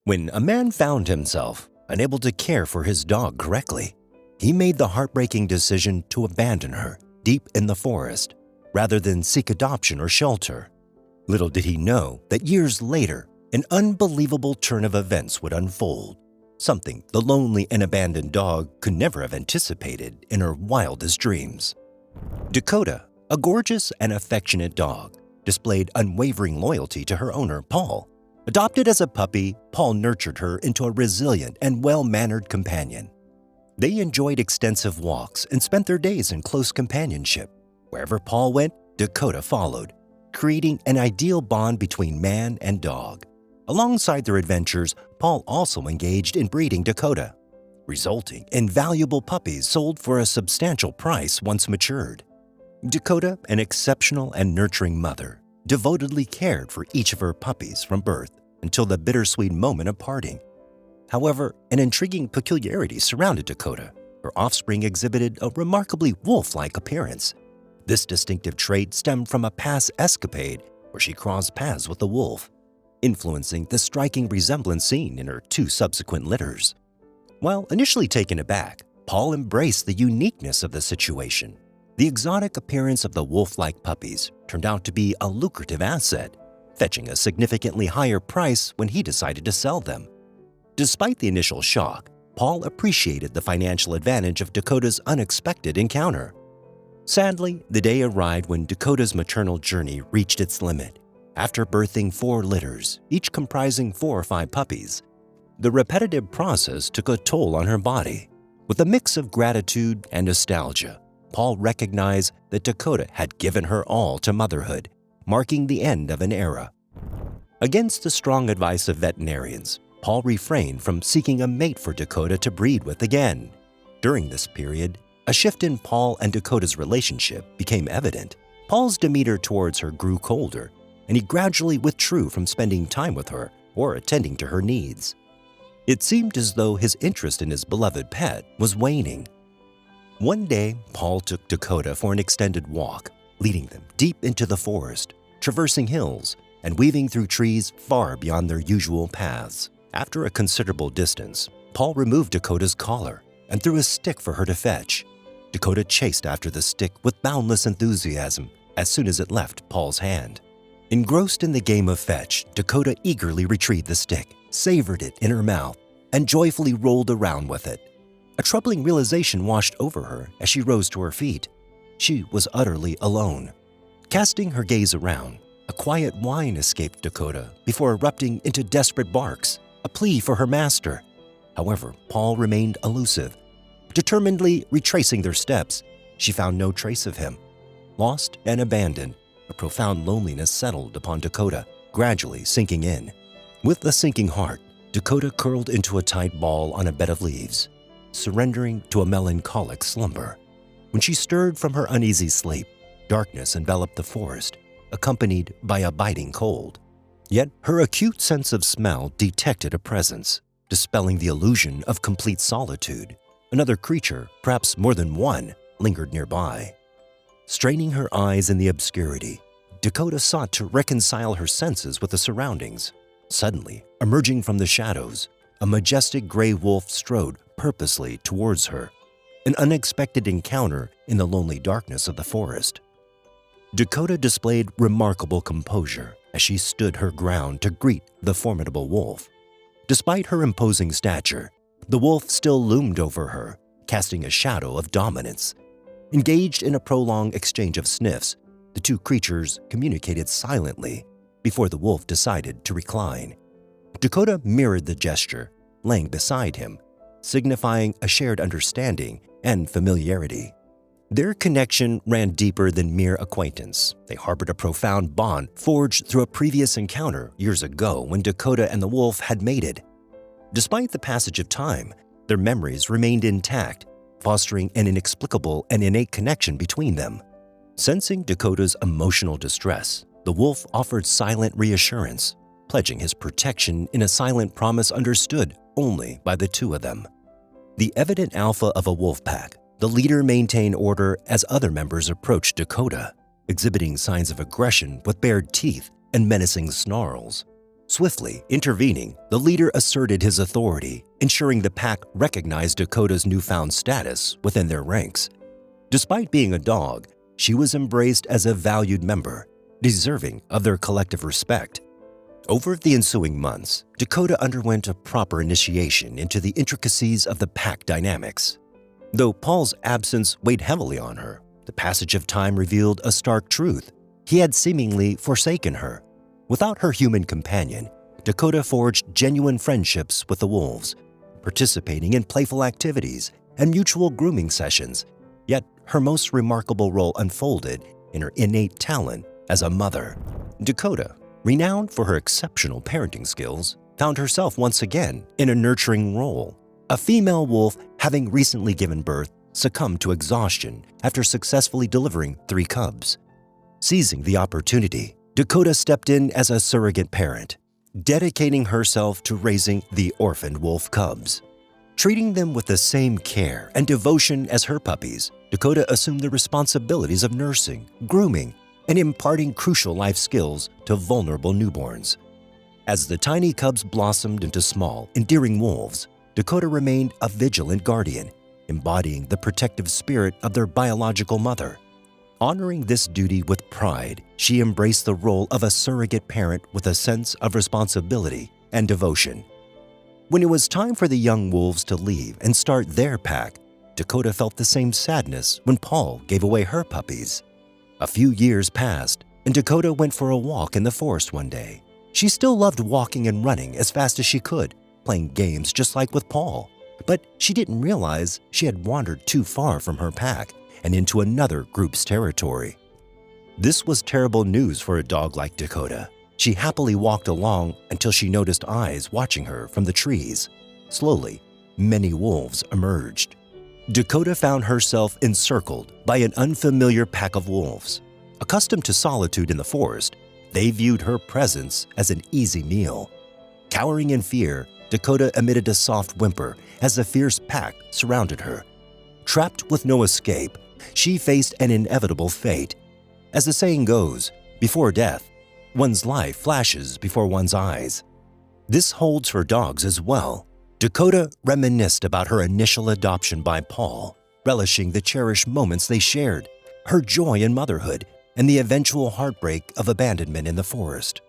When a man found himself unable to care for his dog correctly, he made the heartbreaking decision to abandon her deep in the forest rather than seek adoption or shelter. Little did he know that years later, an unbelievable turn of events would unfold, something the lonely and abandoned dog could never have anticipated in her wildest dreams. Dakota, a gorgeous and affectionate dog, displayed unwavering loyalty to her owner, Paul. Adopted as a puppy, Paul nurtured her into a resilient and well-mannered companion. They enjoyed extensive walks and spent their days in close companionship. Wherever Paul went, Dakota followed, creating an ideal bond between man and dog. Alongside their adventures, Paul also engaged in breeding Dakota, resulting in valuable puppies sold for a substantial price once matured. Dakota, an exceptional and nurturing mother, devotedly cared for each of her puppies from birth until the bittersweet moment of parting. However, an intriguing peculiarity surrounded Dakota. Her offspring exhibited a remarkably wolf-like appearance. This distinctive trait stemmed from a past escapade where she crossed paths with a wolf, influencing the striking resemblance seen in her two subsequent litters. While initially taken aback, Paul embraced the uniqueness of the situation. The exotic appearance of the wolf-like puppies turned out to be a lucrative asset, fetching a significantly higher price when he decided to sell them. Despite the initial shock, Paul appreciated the financial advantage of Dakota's unexpected encounter. Sadly, the day arrived when Dakota's maternal journey reached its limit. After birthing 4 litters, each comprising 4 or 5 puppies, the repetitive process took a toll on her body. With a mix of gratitude and nostalgia, Paul recognized that Dakota had given her all to motherhood, marking the end of an era. Against the strong advice of veterinarians, Paul refrained from seeking a mate for Dakota to breed with again. During this period, a shift in Paul and Dakota's relationship became evident. Paul's demeanor towards her grew colder, and he gradually withdrew from spending time with her or attending to her needs. It seemed as though his interest in his beloved pet was waning. One day, Paul took Dakota for an extended walk, leading them deep into the forest, traversing hills, and weaving through trees far beyond their usual paths. After a considerable distance, Paul removed Dakota's collar and threw a stick for her to fetch. Dakota chased after the stick with boundless enthusiasm as soon as it left Paul's hand. Engrossed in the game of fetch, Dakota eagerly retrieved the stick, savored it in her mouth, and joyfully rolled around with it. A troubling realization washed over her as she rose to her feet. She was utterly alone. Casting her gaze around, a quiet whine escaped Dakota before erupting into desperate barks, a plea for her master. However, Paul remained elusive. Determinedly retracing their steps, she found no trace of him. Lost and abandoned, a profound loneliness settled upon Dakota, gradually sinking in. With a sinking heart, Dakota curled into a tight ball on a bed of leaves, surrendering to a melancholic slumber. When she stirred from her uneasy sleep, darkness enveloped the forest, accompanied by a biting cold. Yet her acute sense of smell detected a presence, dispelling the illusion of complete solitude. Another creature, perhaps more than one, lingered nearby. Straining her eyes in the obscurity, Dakota sought to reconcile her senses with the surroundings. Suddenly, emerging from the shadows, a majestic gray wolf strode purposely towards her, an unexpected encounter in the lonely darkness of the forest. Dakota displayed remarkable composure as she stood her ground to greet the formidable wolf. Despite her imposing stature, the wolf still loomed over her, casting a shadow of dominance. Engaged in a prolonged exchange of sniffs, the two creatures communicated silently before the wolf decided to recline. Dakota mirrored the gesture, laying beside him, signifying a shared understanding and familiarity. Their connection ran deeper than mere acquaintance. They harbored a profound bond forged through a previous encounter years ago when Dakota and the wolf had mated. Despite the passage of time, their memories remained intact, fostering an inexplicable and innate connection between them. Sensing Dakota's emotional distress, the wolf offered silent reassurance, pledging his protection in a silent promise understood only by the two of them. The evident alpha of a wolf pack, the leader maintained order as other members approached Dakota, exhibiting signs of aggression with bared teeth and menacing snarls. Swiftly intervening, the leader asserted his authority, ensuring the pack recognized Dakota's newfound status within their ranks. Despite being a dog, she was embraced as a valued member, deserving of their collective respect. Over the ensuing months, Dakota underwent a proper initiation into the intricacies of the pack dynamics. Though Paul's absence weighed heavily on her, the passage of time revealed a stark truth. He had seemingly forsaken her. Without her human companion, Dakota forged genuine friendships with the wolves, participating in playful activities and mutual grooming sessions. Yet her most remarkable role unfolded in her innate talent as a mother. Dakota, renowned for her exceptional parenting skills, found herself once again in a nurturing role. A female wolf, having recently given birth, succumbed to exhaustion after successfully delivering 3 cubs. Seizing the opportunity, Dakota stepped in as a surrogate parent, dedicating herself to raising the orphaned wolf cubs. Treating them with the same care and devotion as her puppies, Dakota assumed the responsibilities of nursing, grooming, and imparting crucial life skills to vulnerable newborns. As the tiny cubs blossomed into small, endearing wolves, Dakota remained a vigilant guardian, embodying the protective spirit of their biological mother. Honoring this duty with pride, she embraced the role of a surrogate parent with a sense of responsibility and devotion. When it was time for the young wolves to leave and start their pack, Dakota felt the same sadness when Paul gave away her puppies. A few years passed, and Dakota went for a walk in the forest one day. She still loved walking and running as fast as she could, playing games just like with Paul. But she didn't realize she had wandered too far from her pack and into another group's territory. This was terrible news for a dog like Dakota. She happily walked along until she noticed eyes watching her from the trees. Slowly, many wolves emerged. Dakota found herself encircled by an unfamiliar pack of wolves. Accustomed to solitude in the forest, they viewed her presence as an easy meal. Cowering in fear, Dakota emitted a soft whimper as the fierce pack surrounded her. Trapped with no escape, she faced an inevitable fate. As the saying goes, before death, one's life flashes before one's eyes. This holds for dogs as well. Dakota reminisced about her initial adoption by Paul, relishing the cherished moments they shared, her joy in motherhood, and the eventual heartbreak of abandonment in the forest.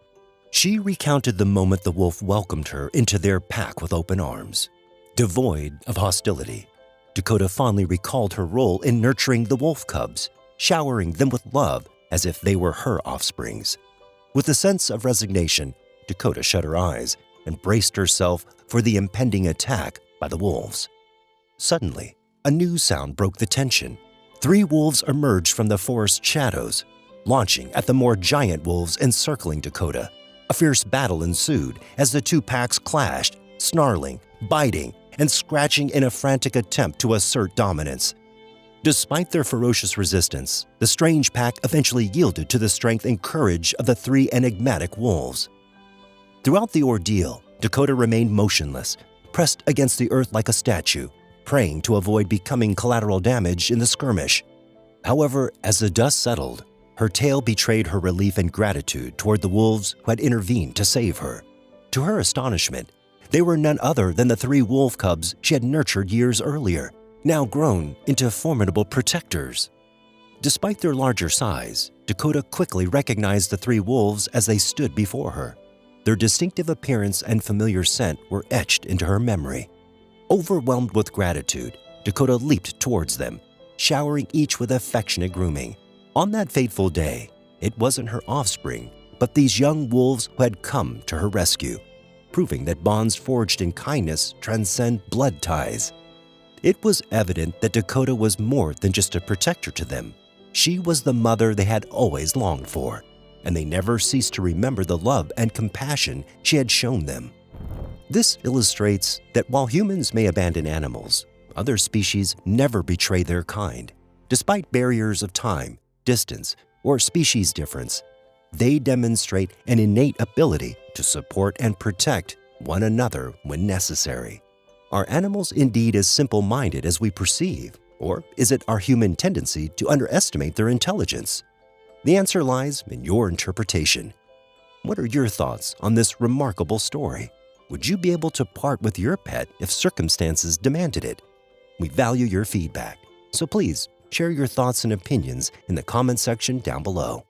She recounted the moment the wolf welcomed her into their pack with open arms. Devoid of hostility, Dakota fondly recalled her role in nurturing the wolf cubs, showering them with love as if they were her offsprings. With a sense of resignation, Dakota shut her eyes and braced herself for the impending attack by the wolves. Suddenly, a new sound broke the tension. 3 wolves emerged from the forest shadows, launching at the more giant wolves encircling Dakota. A fierce battle ensued as the 2 packs clashed, snarling, biting, and scratching in a frantic attempt to assert dominance. Despite their ferocious resistance, the strange pack eventually yielded to the strength and courage of the 3 enigmatic wolves. Throughout the ordeal, Dakota remained motionless, pressed against the earth like a statue, praying to avoid becoming collateral damage in the skirmish. However, as the dust settled, her tale betrayed her relief and gratitude toward the wolves who had intervened to save her. To her astonishment, they were none other than the 3 wolf cubs she had nurtured years earlier, now grown into formidable protectors. Despite their larger size, Dakota quickly recognized the 3 wolves as they stood before her. Their distinctive appearance and familiar scent were etched into her memory. Overwhelmed with gratitude, Dakota leaped towards them, showering each with affectionate grooming. On that fateful day, it wasn't her offspring, but these young wolves who had come to her rescue, proving that bonds forged in kindness transcend blood ties. It was evident that Dakota was more than just a protector to them. She was the mother they had always longed for, and they never ceased to remember the love and compassion she had shown them. This illustrates that while humans may abandon animals, other species never betray their kind. Despite barriers of time, distance, or species difference, they demonstrate an innate ability to support and protect one another when necessary. Are animals indeed as simple-minded as we perceive, or is it our human tendency to underestimate their intelligence? The answer lies in your interpretation. What are your thoughts on this remarkable story? Would you be able to part with your pet if circumstances demanded it? We value your feedback, so please share your thoughts and opinions in the comment section down below.